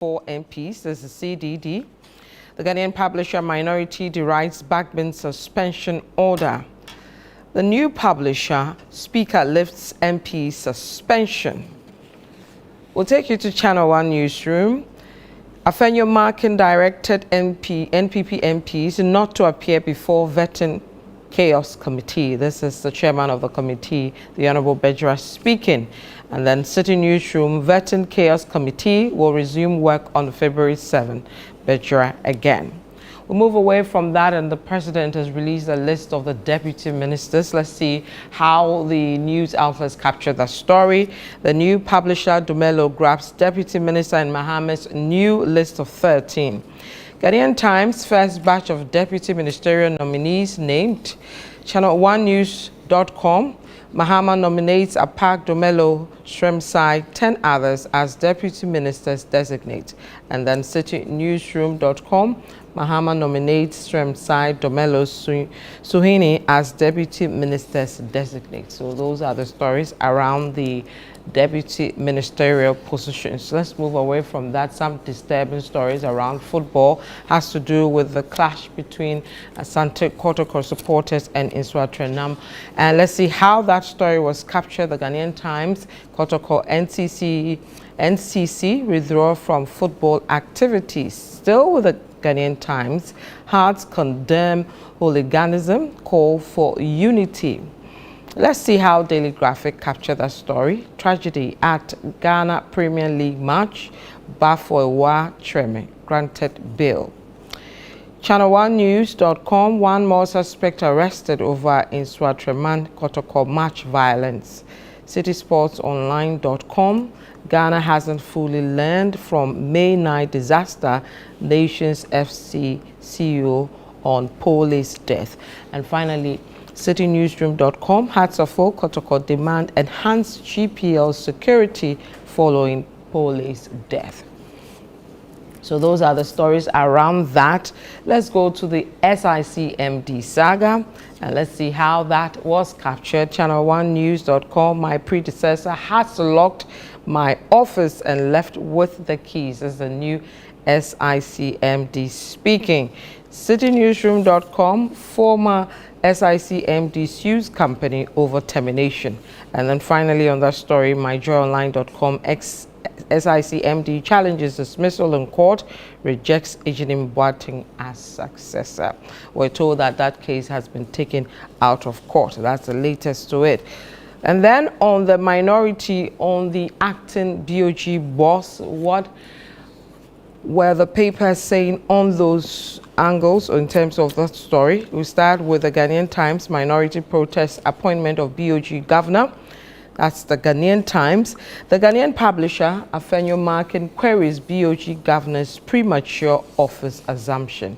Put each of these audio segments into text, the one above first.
4 MPs. This is CDD. The Ghanaian publisher minority derides Bagbin suspension order. The new publisher speaker lifts MP suspension. We'll take you to ChannelOne newsroom. Afenyo Markin directed NPP MPs not to appear before vetting chaos committee. This is the chairman of the committee, the Honorable Bejra, speaking. And then sitting newsroom, vetting chaos committee will resume work on February 7. Bejra again. We'll move away from that, and the president has released a list of the deputy ministers. Let's see how the news outlets capture the story. The new publisher, Dumelo, grabs deputy minister in Mohammed's new list of 13. Ghanaian Times, first batch of deputy ministerial nominees named. ChannelOneNews.com, Mahama nominates Apak Dumelo, Shremsai, 10 others as deputy ministers designate. And then CityNewsroom.com, Mahama nominates Shremsai, Dumelo, Suhini as deputy ministers designate. So those are the stories around the deputy ministerial positions. Let's move away from that. Some disturbing stories around football has to do with the clash between Asante Kotoko supporters and Insua-Trenam. And let's see how that story was captured. The Ghanaian Times, Kotoko NCC withdraw from football activities. Still with the Ghanaian Times, Hearts condemn hooliganism, call for unity. Let's see how Daily Graphic captured that story. Tragedy at Ghana Premier League match. Bafoewa Treme granted bail. ChannelOneNews.com, one more suspect arrested over Insua-Treman Kotoko match violence. CitySportsOnline.com, Ghana hasn't fully learned from May 9 disaster, Nations FC CEO on police death. And finally, CityNewsroom.com, Hatsafo Kotoko demand enhanced GPL security following police death. So those are the stories around that. Let's go to the SICMD saga and let's see how that was captured. ChannelOneNews.com, my predecessor has locked my office and left with the keys. This is the new SICMD speaking. CityNewsroom.com, former SICMD sues company over termination. And then finally on that story, myjoyonline.com, SICMD challenges dismissal in court, rejects Ejinim Boateng as successor. We're told that that case has been taken out of court. That's the latest to it. And then on the minority, on the acting BOG boss, what were the papers saying on those angles in terms of that story? We start with the Ghanaian Times, minority protests appointment of BOG governor. That's the Ghanaian Times. The Ghanaian publisher, Afenyo Markin, queries BOG governor's premature office assumption.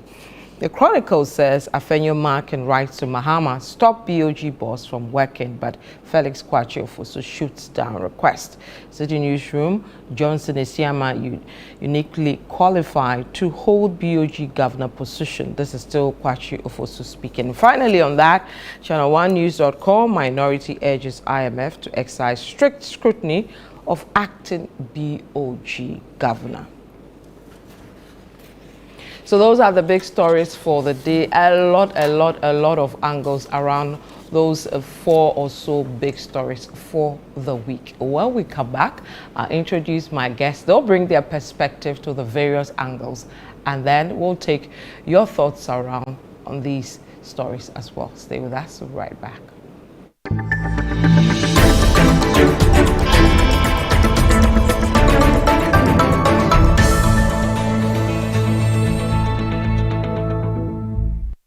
The Chronicle says Afenyo Markin writes to Mahama, stop BOG boss from working, but Felix Kwakye-Ofosu shoots down request. City Newsroom, Johnson Esiama uniquely qualified to hold BOG governor position. This is still Kwakye-Ofosu speaking. Finally on that, ChannelOneNews.com, minority urges IMF to exercise strict scrutiny of acting BOG governor. So those are the big stories for the day. A lot of angles around those 4 or so big stories for the week. When we come back, I'll introduce my guests. They'll bring their perspective to the various angles, and then we'll take your thoughts around on these stories as well. Stay with us, we'll be right back.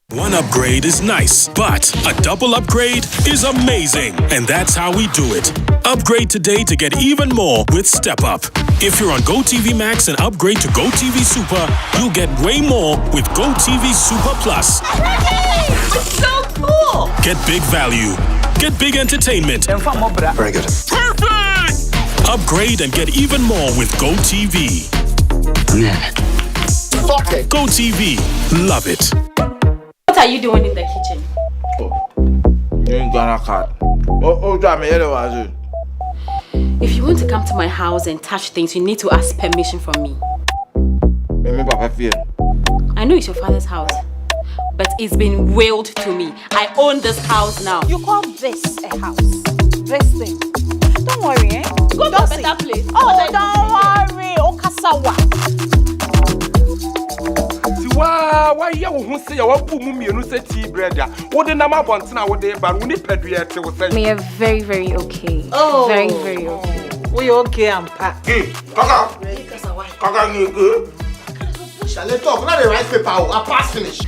One upgrade is nice, but a double upgrade is amazing. And that's how we do it. Upgrade today to get even more with Step Up. If you're on GoTV Max and upgrade to GoTV Super, you'll get way more with GoTV Super Plus. That's so cool! Get big value. Get big entertainment. Very good. Perfect! Upgrade and get even more with GoTV. GoTV. Love it. What are you doing in the kitchen? You ain't got a card. If you want to come to my house and touch things, you need to ask permission from me. Me papa fear. I know it's your father's house, but it's been willed to me. I own this house now. You call this a house? This thing. Don't worry, eh? Go to a better place. Oh, don't worry. Okasawa. Why you who say you want to move me and say tea bread? What the number one now? What they but we need pediatre was saying. Me are very, very okay. Oh, very, very okay. We okay, I'm packed. Kaka, you good? Shall I talk? Not the right paper. I pass finish.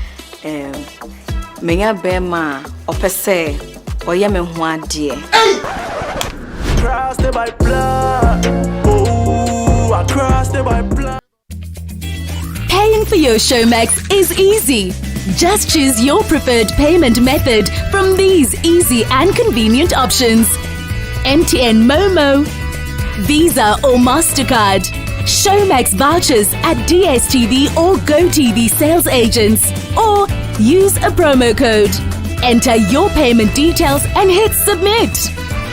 Menya bema opese oyeme ho ade. Crossed by blood. Oh, I crossed by blood. Paying for your Showmax is easy. Just choose your preferred payment method from these easy and convenient options. MTN Momo, Visa or MasterCard, Showmax vouchers at DSTV or GoTV sales agents, or use a promo code. Enter your payment details and hit submit.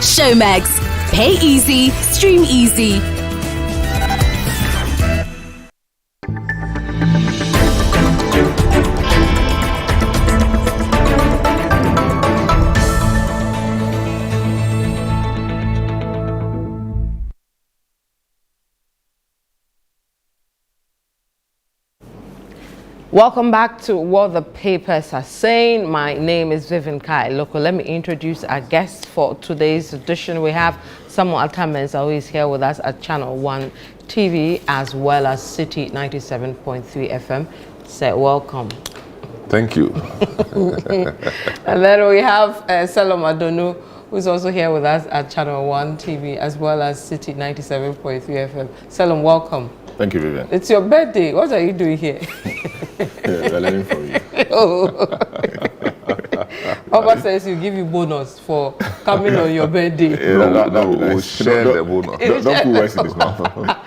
Showmax. Pay easy, stream easy. Welcome back to What the Papers Are Saying. My name is Vivian Kai Loco. Let me introduce our guests for today's edition. We have Samuel Atamens, who is here with us at Channel One TV, as well as City 97.3 FM. Say welcome. Thank you. And then we have Salom Adonu, who's also here with us at Channel One TV, as well as City 97.3 FM. Salom, welcome. Thank you, Vivian. It's your birthday. What are you doing here? We're learning from you. Oh. Papa says you give you bonus for coming on your birthday. We'll share the bonus. Don't put words in this mouth.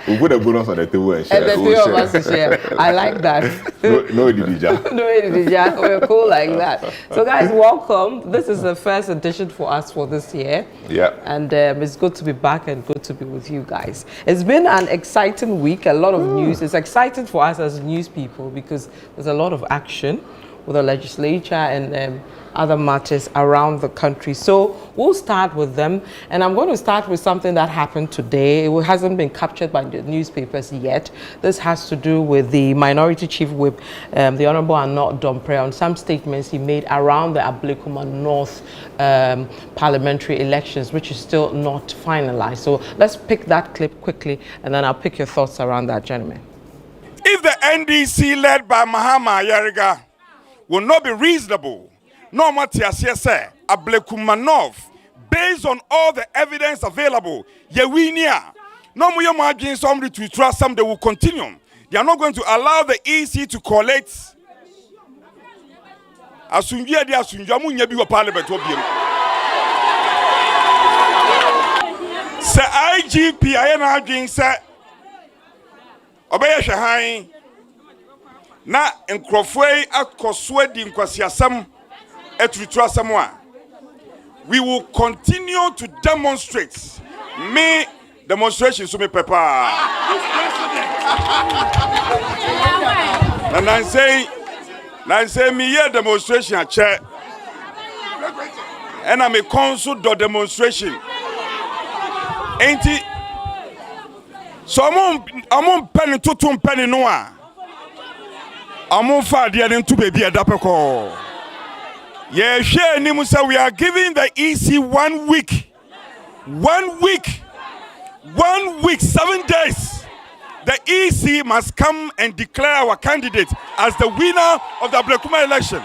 We'll put the bonus on the table and share. And the three of us to share. I like that. No Idija. No Idija. We're cool like that. So guys, welcome. This is the first edition for us for this year. Yeah. And it's good to be back and good to be with you guys. It's been an exciting week, a lot of news. It's exciting for us as news people because there's a lot of action with the legislature and other matters around the country. So we'll start with them. And I'm going to start with something that happened today. It hasn't been captured by the newspapers yet. This has to do with the Minority Chief Whip, the Honorable Annoh-Dompreh, on some statements he made around the Ablekuma North parliamentary elections, which is still not finalized. So let's pick that clip quickly, and then I'll pick your thoughts around that, gentlemen. If the NDC led by Mahama Yariga will not be reasonable, no matter say Ablekuma North, based on all the evidence available, Yewinia, no more margin somebody to trust some, they will continue. They are not going to allow the EC to collect. Asunjia di asunjia mu nyabi wa parliament obiem. Se IGP ayena adwin se obeye hwehan na nkrofoi akoso adi nkwasiasam etutu asam a we will continue to demonstrate. Me demonstration so me papa. And I say me here demonstration a chair. And I'm a council do demonstration. Ain't it? So I'm on penny to penny noa. I'm on fire to baby a dapper. Yeah, share Nimusa, we are giving the EC 1 week. 1 week. 1 week, 7 days. The EC must come and declare our candidate as the winner of the Ablekuma election.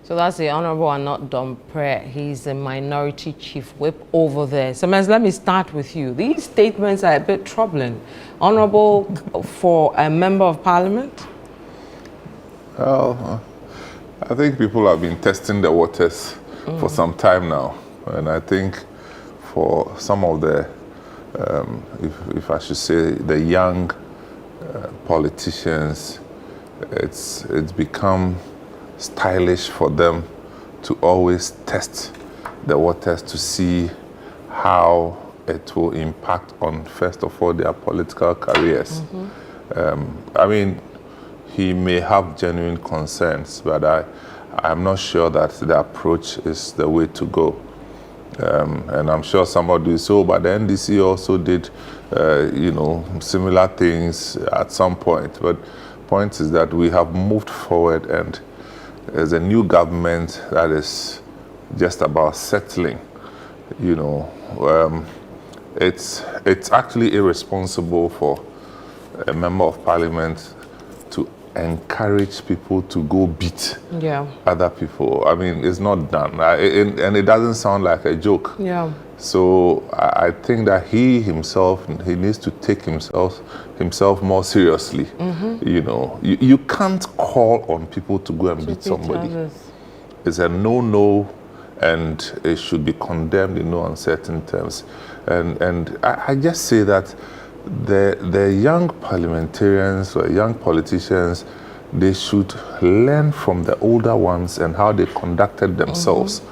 So that's the Honorable Annoh-Dompreh. He's a Minority Chief Whip over there. So, let me start with you. These statements are a bit troubling. Honorable for a member of Parliament? Well, I think people have been testing the waters for some time now. And I think for some of the, if I should say, the young politicians, it's become stylish for them to always test the waters to see how it will impact on, first of all, their political careers. I mean, he may have genuine concerns, but I'm not sure that the approach is the way to go. And I'm sure somebody will say, but the NDC also did, similar things at some point. But point is that we have moved forward, and there's a new government that is just about settling. It's actually irresponsible for a member of parliament to encourage people to go beat other people. I mean, it's not done, and it doesn't sound like a joke. Yeah. So I think that he needs to take himself more seriously. You can't call on people to go and beat somebody. It's a no, and it should be condemned in no uncertain terms. And I just say that the young parliamentarians or young politicians, they should learn from the older ones and how they conducted themselves.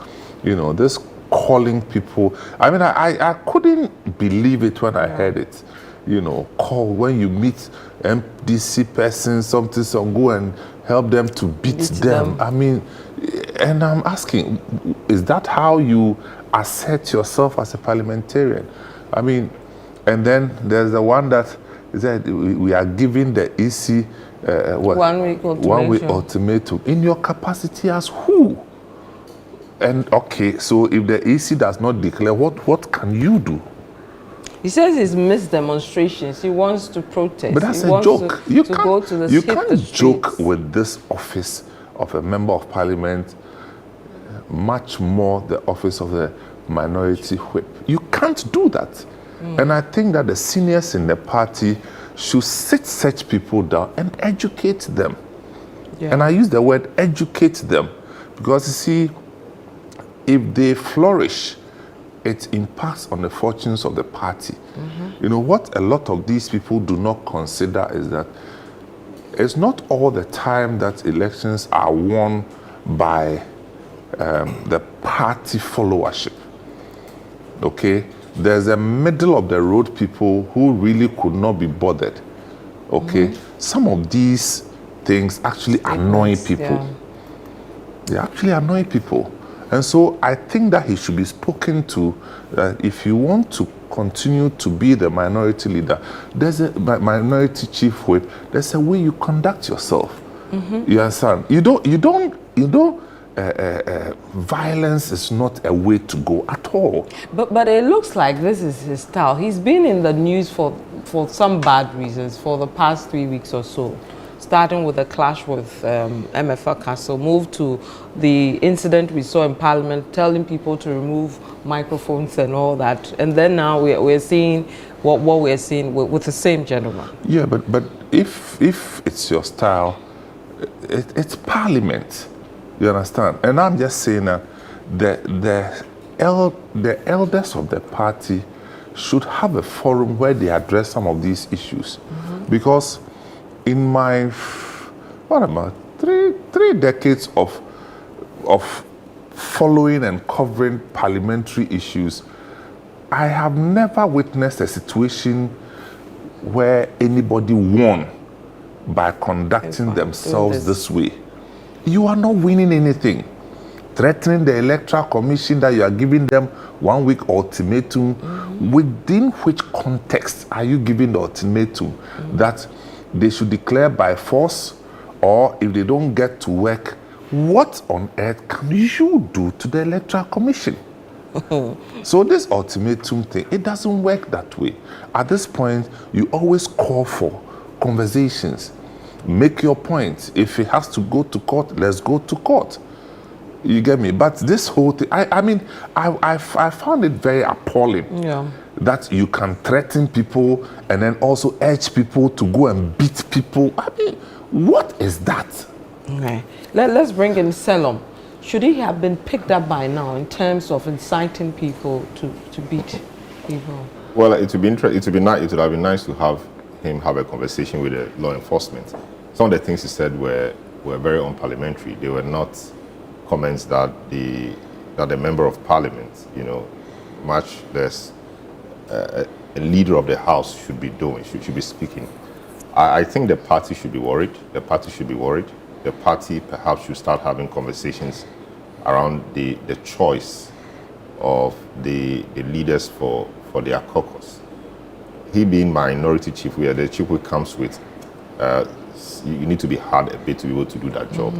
This calling people, I mean, I couldn't believe it when I heard it. Call when you meet MDC persons, something, go and help them to beat them. I mean, and I'm asking, is that how you assert yourself as a parliamentarian? I mean, and then there's the one that said we are giving the EC 1 week ultimatum. In your capacity as who? And okay, so if the EC does not declare, what can you do? He says he's missed demonstrations. He wants to protest. But that's a joke. You can't joke with this office of a member of parliament, much more the office of the minority whip. You can't do that. And I think that the seniors in the party should sit such people down and educate them. And I use the word educate them because, you see, if they flourish, it impacts on the fortunes of the party. What a lot of these people do not consider is that it's not all the time that elections are won by the party followership. Okay? There's a middle of the road people who really could not be bothered. Okay? Some of these things actually annoy people. They actually annoy people. And so I think that he should be spoken to, that if you want to continue to be the minority leader, there's a minority chief whip, there's a way you conduct yourself. You understand? Violence is not a way to go at all. But it looks like this is his style. He's been in the news for some bad reasons for the past 3 weeks or so. Starting with the clash with MFA Castle, moved to the incident we saw in Parliament, telling people to remove microphones and all that. And then now we're seeing what we're seeing with the same gentleman. Yeah, but if it's your style, it's Parliament. You understand? And I'm just saying that the elders of the party should have a forum where they address some of these issues. Because in my, three decades of following and covering parliamentary issues, I have never witnessed a situation where anybody won by conducting themselves this way. You are not winning anything. Threatening the Electoral Commission that you are giving them 1 week ultimatum. Within which context are you giving the ultimatum? That they should declare by force, or if they don't get to work, what on earth can you do to the Electoral Commission? So this ultimatum thing, it doesn't work that way. At this point, you always call for conversations. Make your point. If it has to go to court, let's go to court. You get me? But this whole thing, I found it very appalling that you can threaten people and then also urge people to go and beat people. I mean, what is that? Okay. Let's bring in Selom. Should he have been picked up by now in terms of inciting people to beat people? Well, it would have been nice to have him have a conversation with the law enforcement. Some of the things he said were very unparliamentary. They were not comments that the member of parliament, much less a leader of the house should be doing, should be speaking. I think the party should be worried. The party should be worried. The party perhaps should start having conversations around the choice of the leaders for their caucus. He being minority chief, where the chief whip comes with, you need to be hard a bit to be able to do that job.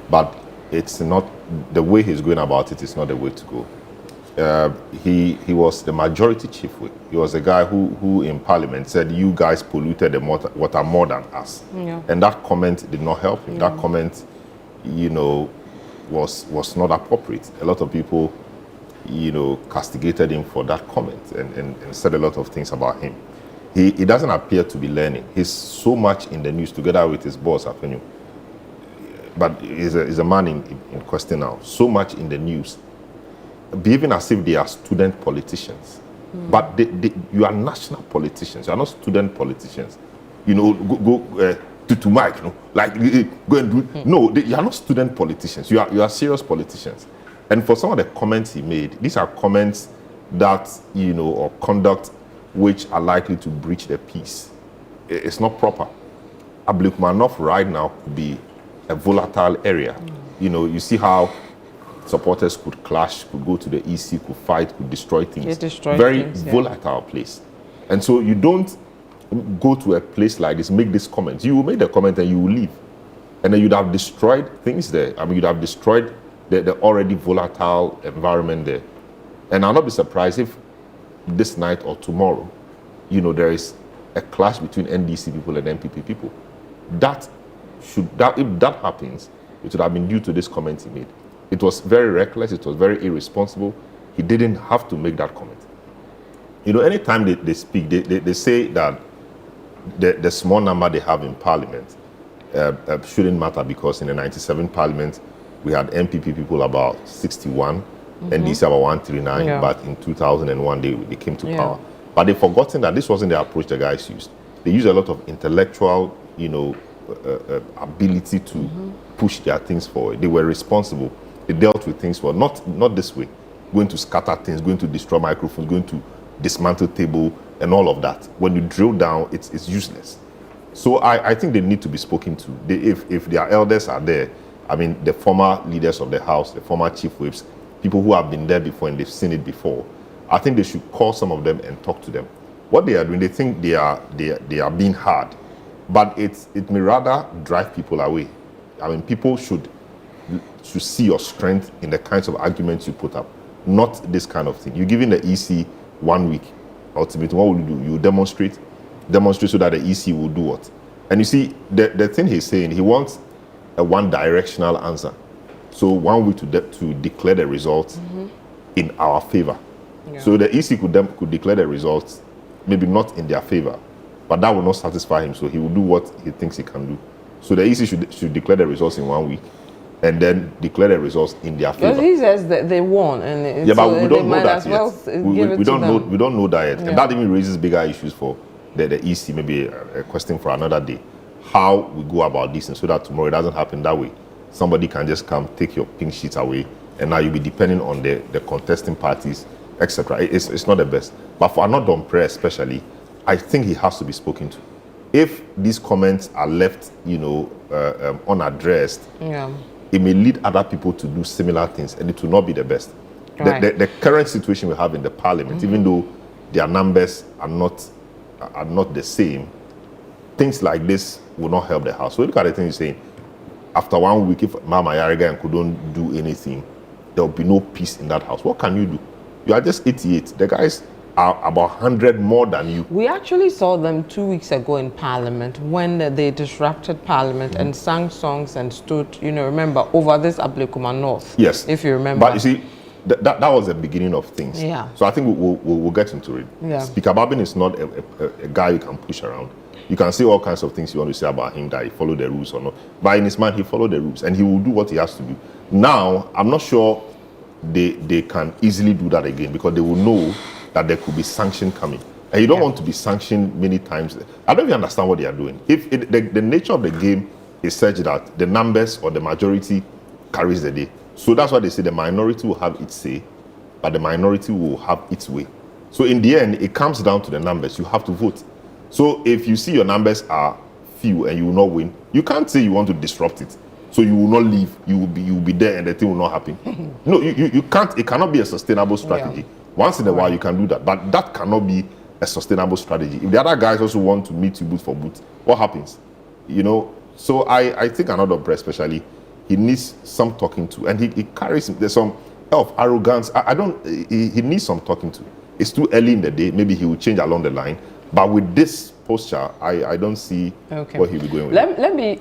But it's not, the way he's going about it is not the way to go. He was the majority chief whip. He was the guy who in parliament said, you guys polluted the water more than us. Yeah. And that comment did not help him. That comment, was not appropriate. A lot of people, castigated him for that comment and said a lot of things about him. He doesn't appear to be learning. He's so much in the news together with his boss, Afenu. But he's a man in question now. So much in the news. Behaving as if they are student politicians. But you are national politicians. You are not student politicians. Go to Mike, like go and do. No, you are not student politicians. You are serious politicians. And for some of the comments he made, these are comments that, or conduct which are likely to breach the peace. It's not proper. Ablikmanov right now could be a volatile area. You see how supporters could clash, could go to the EC, could fight, could destroy things. Very volatile place. And so you don't go to a place like this, make this comment. You will make the comment and you will leave. And then you'd have destroyed things there. You'd have destroyed the already volatile environment there. And I'll not be surprised if this night or tomorrow, there is a clash between NDC people and NPP people. If that happens, it would have been due to this comment he made. It was very reckless, it was very irresponsible. He didn't have to make that comment. Anytime they speak, they say that the small number they have in parliament shouldn't matter, because in the 97 parliament, we had NPP people about 61, NDC about 139, but in 2001 they came to power. But they've forgotten that this wasn't the approach the guys used. They used a lot of intellectual, ability to push their things forward. They were responsible. They dealt with things well, not this way, going to scatter things, going to destroy microphones, going to dismantle table and all of that. When you drill down, it's useless. So I think they need to be spoken to. If their elders are there, the former leaders of the house, the former chief whips, people who have been there before and they've seen it before, I think they should call some of them and talk to them. What they are doing, they think they are being hard, but it may rather drive people away. People should see your strength in the kinds of arguments you put up, not this kind of thing. You're giving the EC 1 week. Ultimately, what will you do? You demonstrate so that the EC will do what? And you see, the thing he's saying, he wants a one-directional answer. So 1 week to declare the results in our favor. Yeah. So the EC could declare the results, maybe not in their favor, but that will not satisfy him. So he will do what he thinks he can do. So the EC should declare the results in 1 week, and then declare the results in their favor. Because he says that they won, and but we don't know that yet. We don't know that yet, and that even raises bigger issues for the EC. Maybe a question for another day. How we go about this, and so that tomorrow it doesn't happen that way. Somebody can just come, take your pink sheets away, and now you'll be depending on the contesting parties, etc. It's not the best. But for Annoh-Dompreh especially, I think he has to be spoken to. If these comments are left, unaddressed, it may lead other people to do similar things, and it will not be the best. Right. The current situation we have in the parliament, even though their numbers are not the same, things like this will not help the house. So look at the thing you're saying. After 1 week, if Mama Yariga and couldn't do anything, there will be no peace in that house. What can you do? You are just 88. The guys are about 100 more than you. We actually saw them 2 weeks ago in Parliament when they disrupted Parliament and sang songs and stood, remember, over this Ablikuma North. Yes. If you remember. But you see, that was the beginning of things. Yeah. So I think we'll get into it. Yeah. Speaker Babin is not a guy you can push around. You can say all kinds of things you want to say about him, that he followed the rules or not. But in his mind, he followed the rules, and he will do what he has to do. Now, I'm not sure they can easily do that again, because they will know that there could be sanction coming. And you don't want to be sanctioned many times. I don't even understand what they are doing. If the nature of the game is such that the numbers or the majority carries the day. So that's why they say the minority will have its say, but the minority will have its way. So in the end, it comes down to the numbers. You have to vote. So if you see your numbers are few and you will not win. You can't say you want to disrupt it, so you will not leave. You will be there, and the thing will not happen. No, you can't. It cannot be a sustainable strategy. Yeah. Once in a while, you can do that, but that cannot be a sustainable strategy. If the other guys also want to meet you boot for boot, what happens? You know. So I think Annoh-Dompreh especially, he needs some talking to, and he carries. There's some of arrogance. He needs some talking to. It's too early in the day. Maybe he will change along the line. But with this posture, I don't see where he'll be going with it. Let me